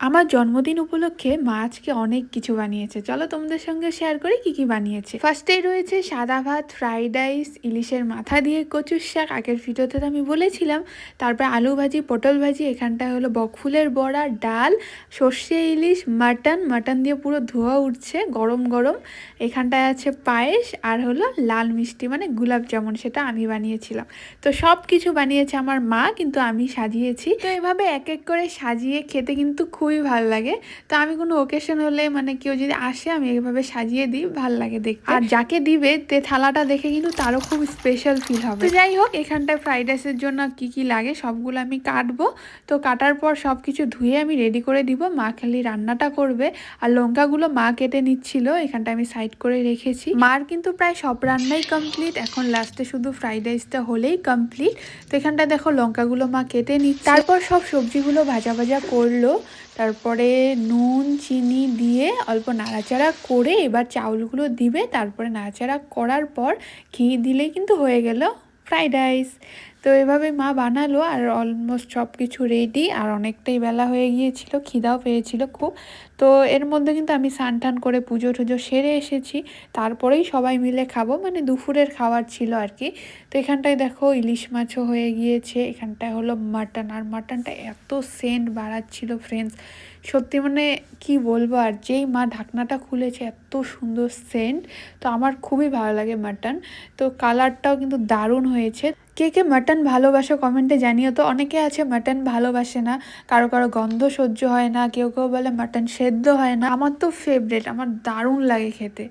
আমার জন্মদিন উপলক্ষে মা আজকে অনেক কিছু বানিয়েছে। চলো তোমাদের সঙ্গে শেয়ার করি কি কি বানিয়েছে। ফার্স্টেই রয়েছে সাদা ভাত, ফ্রাইড রাইস, ইলিশের মাথা দিয়ে কচুর শাক, আগের ভিডিওতে তো আমি বলেছিলাম। তারপর আলু ভাজি, পটল ভাজি, এখানটায় হলো বকফুলের বড়া, ডাল, সর্ষে ইলিশ, মাটন দিয়ে পুরো ধোয়া উঠছে গরম গরম। এখানটায় আছে পায়েস আর হলো লাল মিষ্টি মানে গুলাব জামুন, সেটা আমি বানিয়েছিলাম। তো সব কিছু বানিয়েছে আমার মা, কিন্তু আমি সাজিয়েছি। তো এভাবে এক এক করে সাজিয়ে খেতে কিন্তু খুবই ভালো লাগে। তো আমি কোনো ওকেশন হলে মানে কেউ যদি আসে আমি এইভাবে সাজিয়ে দিই, ভালো লাগে দেখতে। আর যাকে দিবে তে থালাটা দেখে কিন্তু তারও খুব স্পেশাল ফিল হবে। তো যাই হোক, এখানটায় ফ্রাইড রাইসের জন্য কি কি লাগে সবগুলো আমি কাটবো। তো কাটার পর সব কিছু ধুয়ে আমি রেডি করে দিব, মা খালি রান্নাটা করবে। আর লঙ্কাগুলো মা কেটে নিচ্ছিল, এখানটা আমি সাইড করে রেখেছি। মার কিন্তু প্রায় সব রান্নাই কমপ্লিট, এখন লাস্টে শুধু ফ্রাইড রাইসটা হলেই কমপ্লিট। তো এখানটা দেখো লঙ্কাগুলো মা কেটে নিচ্ছে, তারপর সব সবজিগুলো ভাজা ভাজা করলো। তারপরে নুন চিনি দিয়ে অল্প নাড়াচাড়া করে এবার চাউলগুলো দিবে, তারপরে নাড়াচাড়া করার পর ঘি দিলেই কিন্তু হয়ে গেল ফ্রাইড রাইস। তো এভাবে মা বানালো, আর অলমোস্ট সব কিছু রেডি। আর অনেকটাই বেলা হয়ে গিয়েছিল, খিদাও পেয়েছিল খুব। তো এর মধ্যে কিন্তু আমি স্নান টান করে পুজো টুজো সেরে এসেছি, তারপরেই সবাই মিলে খাবো, মানে দুপুরের খাবার ছিল আর কি। তো এখানটায় দেখো ইলিশ মাছও হয়ে গিয়েছে, এখানটায় হলো মাটন, আর মাটনটা এত সেন্ট বাড়াচ্ছিল ফ্রেন্ডস, সত্যি মানে কি বলবো। আর যেই মা ঢাকনাটা খুলেছে এত সুন্দর সেন্ট, তো আমার খুবই ভালো লাগে মাটন। তো কালারটাও কিন্তু দারুণ হয়েছে। কে কে মাটন ভালোবাসো কমেন্টে জানিও তো। অনেকে আছে মাটন ভালোবাসে না, কারো কারো গন্ধ সহ্য হয় না, কেউ কেউ বলে মাটন সেদ্ধ হয় না। আমার তো ফেভারেট, আমার দারুণ লাগে খেতে।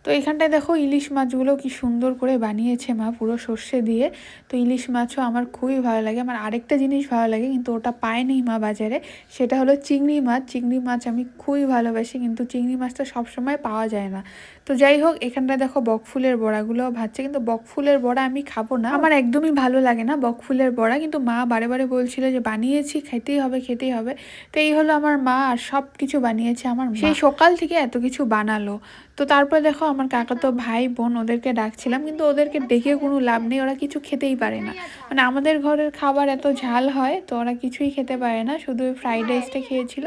তো এখানটায় দেখো ইলিশ মাছগুলো কি সুন্দর করে বানিয়েছে মা, পুরো সর্ষে দিয়ে। তো ইলিশ মাছও আমার খুবই ভালো লাগে। আমার আরেকটা জিনিস ভালো লাগে, কিন্তু ওটা পায়নি মা বাজারে, সেটা হলো চিংড়ি মাছ। চিংড়ি মাছ আমি খুবই ভালোবাসি, কিন্তু চিংড়ি মাছটা সবসময় পাওয়া যায় না। তো যাই হোক, এখানটায় দেখো বকফুলের বড়াগুলোও ভাজছে, কিন্তু বকফুলের বড়া আমি খাবো না, আমার একদমই ভালো লাগে না বকফুলের বড়া। কিন্তু মা বারে বারে বলছিল যে বানিয়েছি, খেতেই হবে খেতেই হবে। তো এই হলো আমার মা, আর সব কিছু বানিয়েছে আমার মা, সেই সকাল থেকে এত কিছু বানালো। তো তারপর দেখো আমার কাকাতো ভাই বোন, ওদেরকে ডাকছিলাম, কিন্তু ওদেরকে ডেকে কোনো লাভ নেই, ওরা কিছু খেতেই পারে না। মানে আমাদের ঘরের খাবার এত ঝাল হয়, তো ওরা কিছুই খেতে পারে না, শুধু ফ্রাইড রাইসটা খেয়েছিল,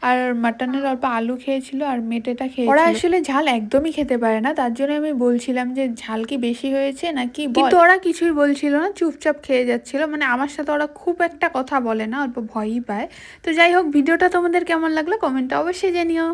আর মাটনের অল্প আলু খেয়েছিল, আর মেটেটা খেয়েছিল। ওরা আসলে ঝাল একদমই খেতে পারে না, তার জন্য আমি বলছিলাম যে ঝাল কি বেশি হয়েছে নাকি, কিন্তু ওরা কিছুই বলছিল না, চুপচাপ খেয়ে যাচ্ছিল। মানে আমার সাথে ওরা খুব একটা কথা বলে না, অল্প ভয়ই পায়। তো যাই হোক, ভিডিওটা তোমাদের কেমন লাগলো কমেন্টে অবশ্যই জানিও।